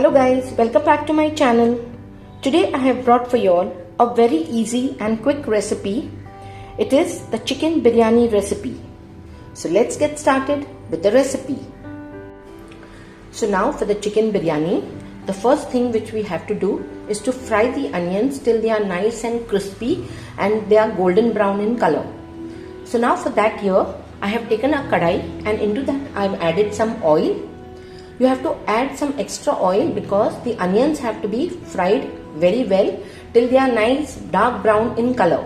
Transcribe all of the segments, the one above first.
Hello guys, welcome back to my channel. Today I have brought for you all a very easy and quick recipe. It is the chicken biryani recipe. So let's get started with the recipe. So now for the chicken biryani, the first thing which we have to do is to fry the onions till they are nice and crispy and they are golden brown in color. So now for that here, I have taken a kadai and into that I have added some oil. You have to add some extra oil because the onions have to be fried very well till they are nice dark brown in color.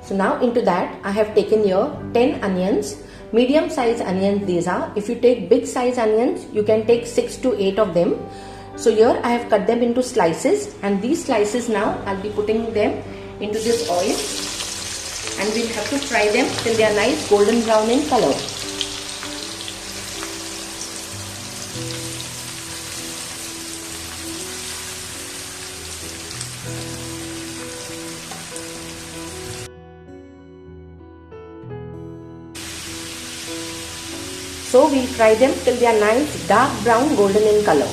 So now into that I have taken here 10 onions, medium size onions these are. If you take big size onions, you can take 6 to 8 of them. So here I have cut them into slices, and these slices now I'll be putting them into this oil and we'll have to fry them till they are nice golden brown in color. So we'll fry them till they are nice dark brown golden in color.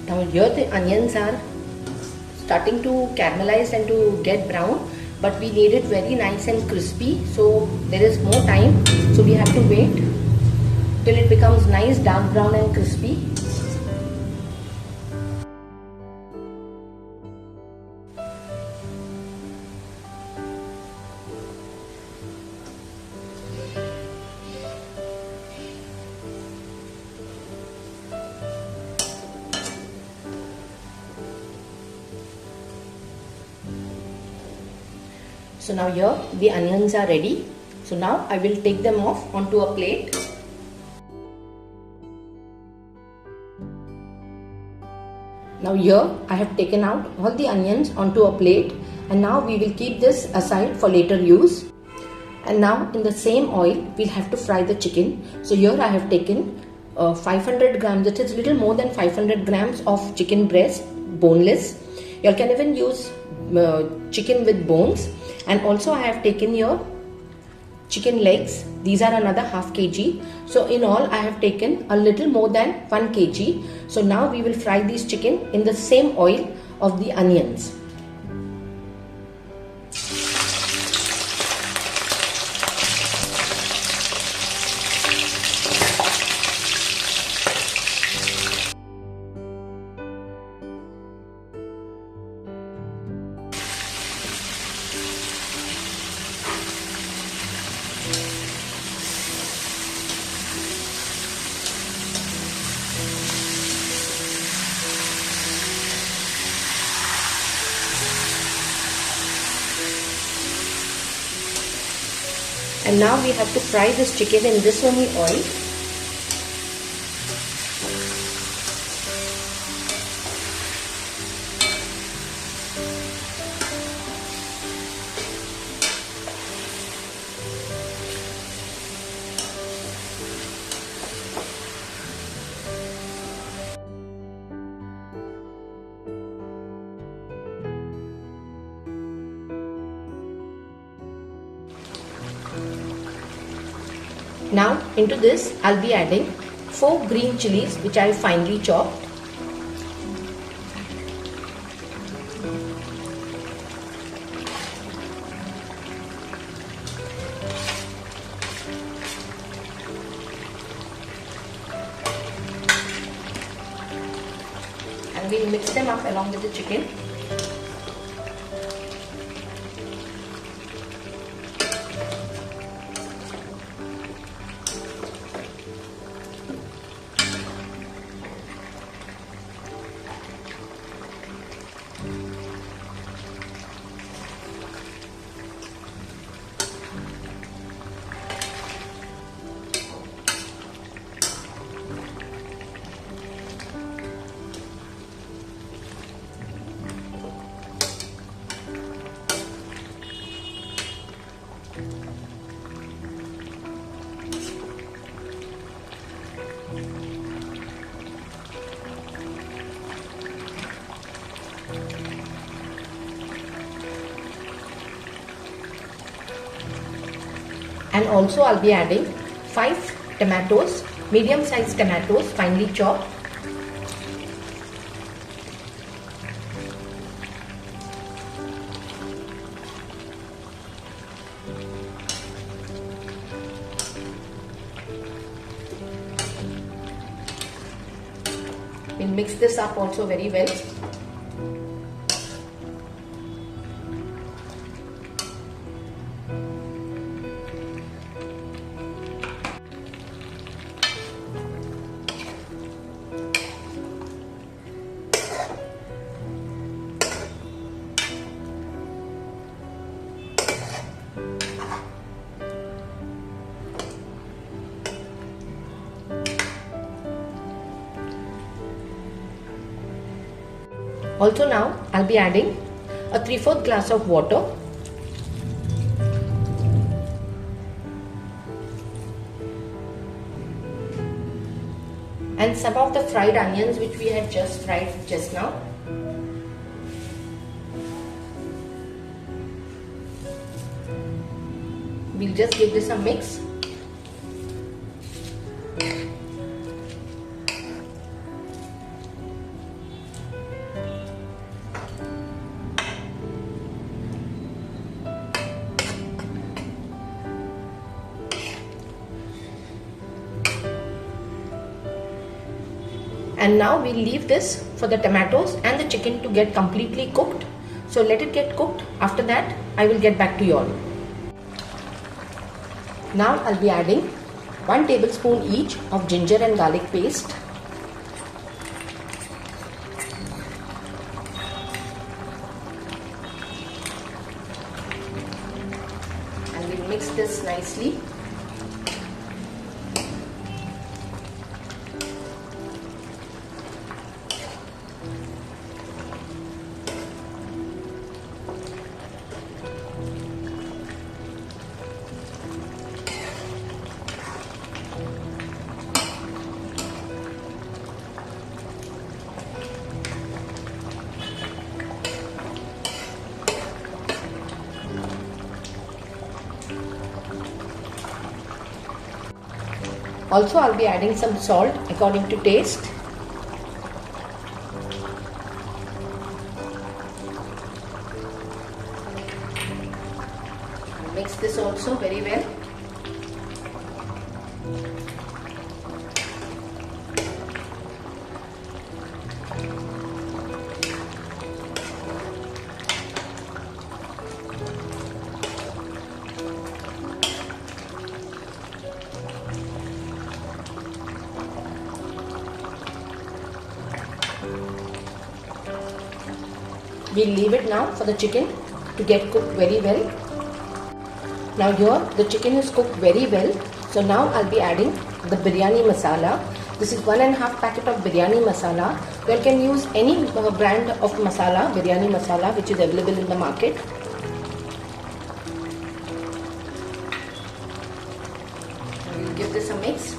Now here the onions are starting to caramelize and to get brown, but we need it very nice and crispy, so there is more time, so we have to wait till it becomes nice dark brown and crispy. So now here the onions are ready. So now I will take them off onto a plate. Now here I have taken out all the onions onto a plate, and now we will keep this aside for later use. And now in the same oil we'll have to fry the chicken. So here I have taken 500 grams, that is little more than 500 grams of chicken breast, boneless. You can even use chicken with bones. And also I have taken here chicken legs. These are another half kg. So in all I have taken a little more than 1 kg. So now we will fry this chicken in the same oil of the onions. And now we have to fry this chicken in this only oil. Now into this I'll be adding 4 green chilies which I finely chopped. And we'll mix them up along with the chicken. And also I'll be adding 5 tomatoes, medium sized tomatoes, finely chopped. We'll mix this up also very well. Also now I'll be adding a 3/4 glass of water and some of the fried onions which we had just fried just now. We'll just give this a mix. And now we'll leave this for the tomatoes and the chicken to get completely cooked. So let it get cooked. After that, I will get back to you all. Now I'll be adding 1 tablespoon each of ginger and garlic paste. And we'll mix this nicely. Also, I'll be adding some salt according to taste. Mix this also very well. We'll leave it now for the chicken to get cooked very well. Now here the chicken is cooked very well. So now I'll be adding the biryani masala. This is 1.5 packet of biryani masala. You can use any brand of masala, biryani masala, which is available in the market. We'll give this a mix.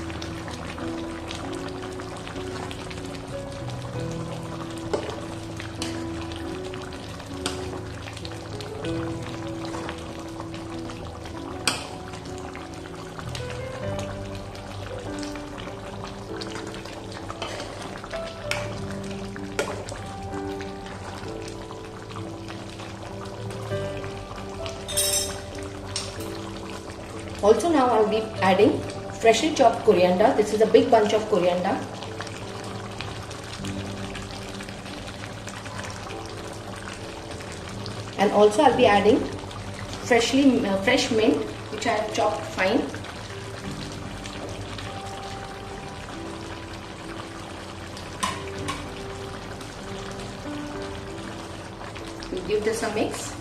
Also now I'll be adding freshly chopped coriander. This is a big bunch of coriander. And also I'll be adding fresh mint which I have chopped fine. We'll give this a mix.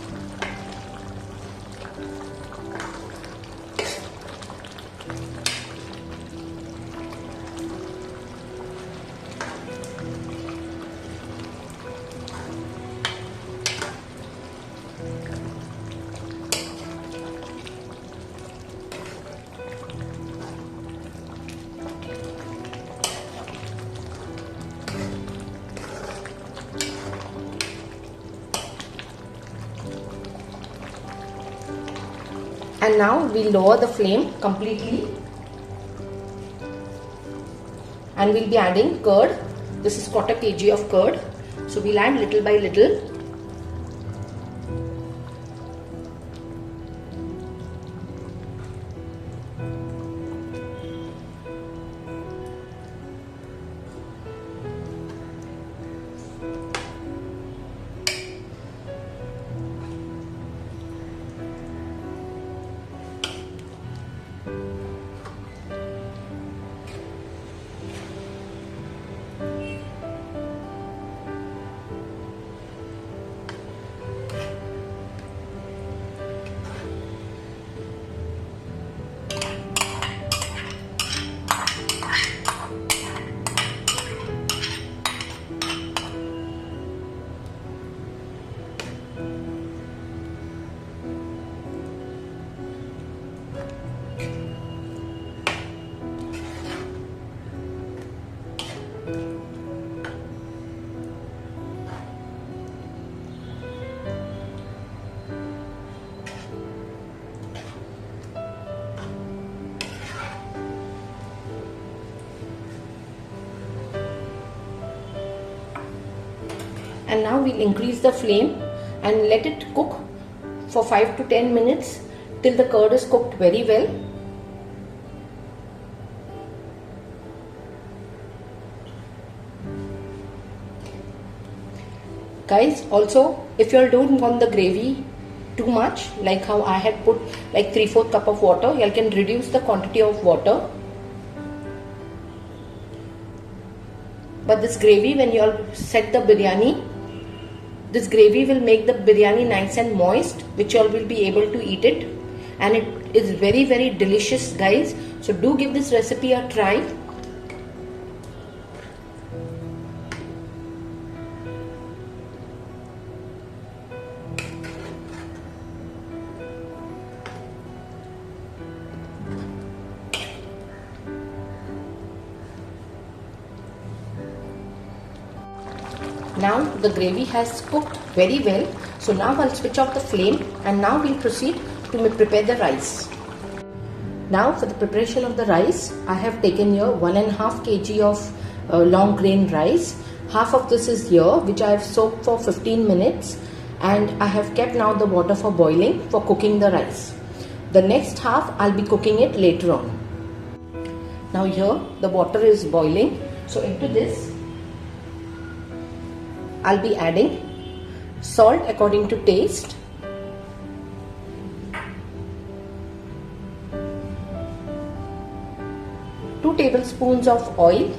And now we'll lower the flame completely. And we'll be adding curd. This is 1/4 kg of curd. So we'll add little by little. And now we'll increase the flame and let it cook for 5 to 10 minutes till the curd is cooked very well. Guys, also if you all don't want the gravy too much, like how I had put like 3/4 cup of water, you all can reduce the quantity of water. But this gravy, when you all set the biryani, this gravy will make the biryani nice and moist, which you all will be able to eat it, and it is very, very delicious, guys. So do give this recipe a try. Now the gravy has cooked very well. So now I'll switch off the flame and now we'll proceed to prepare the rice. Now for the preparation of the rice, I have taken here 1.5 kg of long grain rice. Half of this is here, which I have soaked for 15 minutes, and I have kept now the water for boiling for cooking the rice. The next half I'll be cooking it later on. Now here the water is boiling. So into this I'll be adding salt according to taste, two tablespoons of oil,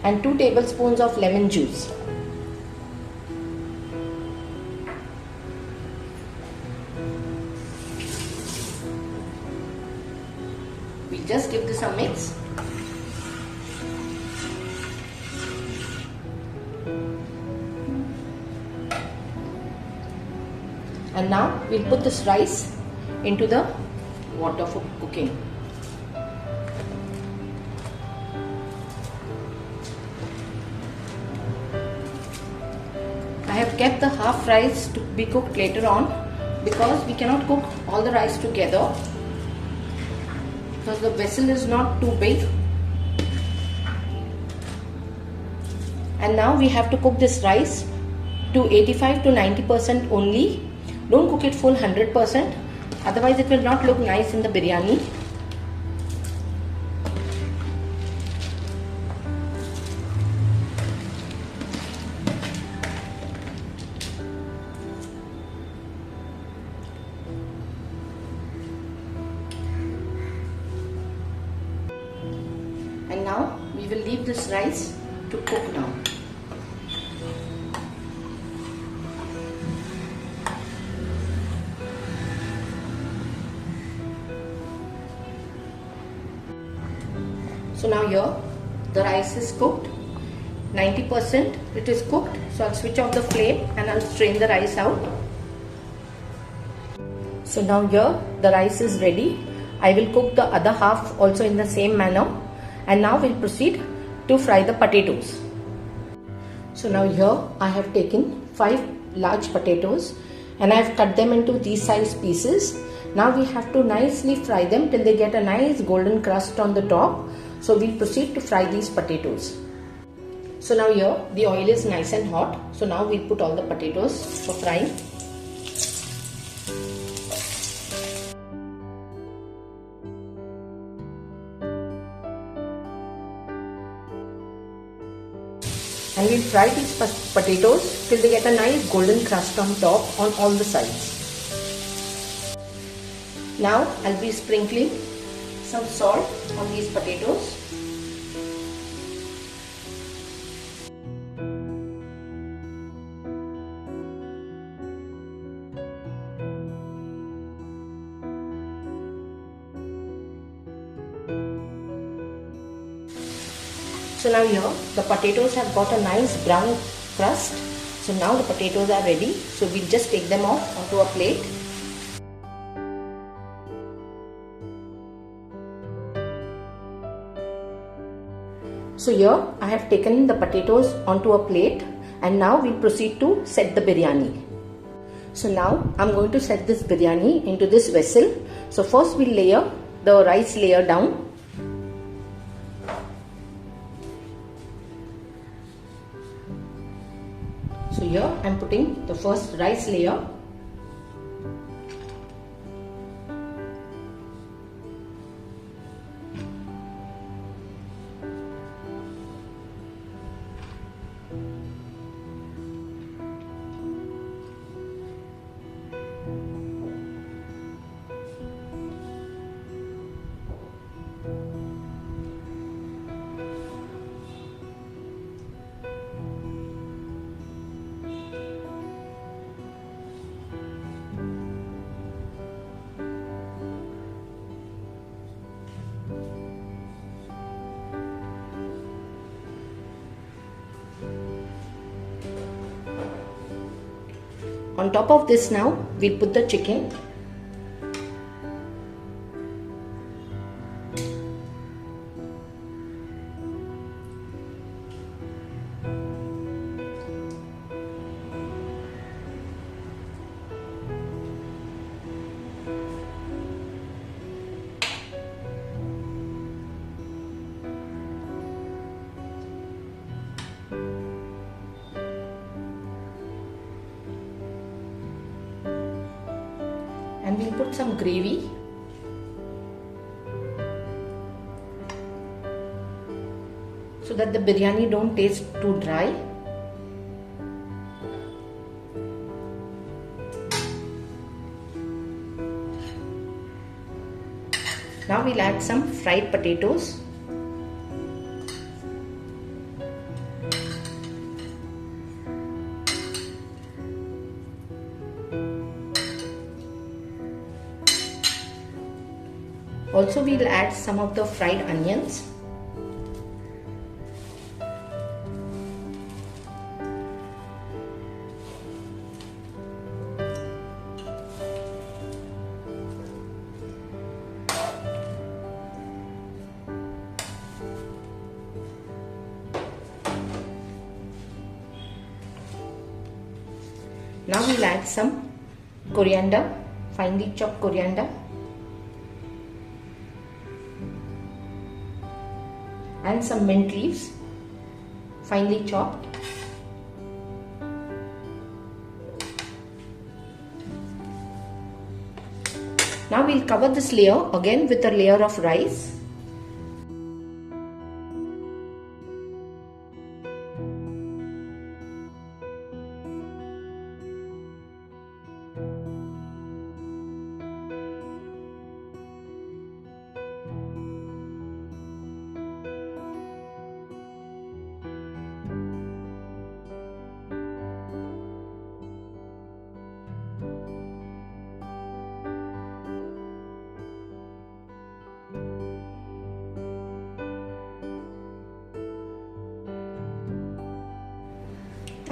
and 2 tablespoons of lemon juice. We'll just give this a mix. And now we'll put this rice into the water for cooking. I have kept the half rice to be cooked later on because we cannot cook all the rice together, because the vessel is not too big. And now we have to cook this rice to 85 to 90% only. Don't cook it full 100%, otherwise it will not look nice in the biryani. And now we will leave this rice to cook now. So now here the rice is cooked, 90% it is cooked. So I'll switch off the flame and I'll strain the rice out. So now here the rice is ready. I will cook the other half also in the same manner. And now we'll proceed to fry the potatoes. So now here I have taken 5 large potatoes and I have cut them into these size pieces. Now we have to nicely fry them till they get a nice golden crust on the top. So we'll proceed to fry these potatoes. So now here the oil is nice and hot. So now we'll put all the potatoes for frying. And we'll fry these potatoes till they get a nice golden crust on top on all the sides. Now I'll be sprinkling some salt on these potatoes. So now here the potatoes have got a nice brown crust. So now the potatoes are ready. So we'll just take them off onto a plate. So here I have taken the potatoes onto a plate and now we'll proceed to set the biryani. So now I'm going to set this biryani into this vessel. So first we'll layer the rice layer down. So here I am putting the first rice layer. On top of this now we'll put the chicken. And we'll put some gravy. So that the biryani don't taste too dry. Now we'll add some fried potatoes. Also we'll add some of the fried onions. Now we'll add some coriander, finely chopped coriander. And some mint leaves, finely chopped. Now we'll cover this layer again with a layer of rice.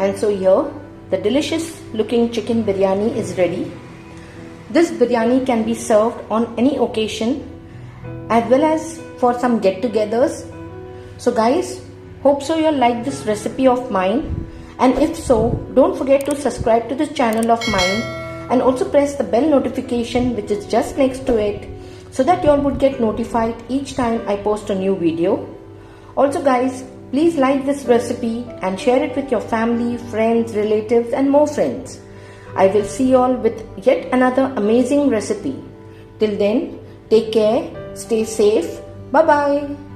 And so here the delicious looking chicken biryani is ready. This biryani can be served on any occasion as well as for some get-togethers. So guys, hope so you'll like this recipe of mine. And if so, don't forget to subscribe to this channel of mine and also press the bell notification which is just next to it so that you all would get notified each time I post a new video. Also guys, please like this recipe and share it with your family, friends, relatives and more friends. I will see you all with yet another amazing recipe. Till then, take care, stay safe, bye bye.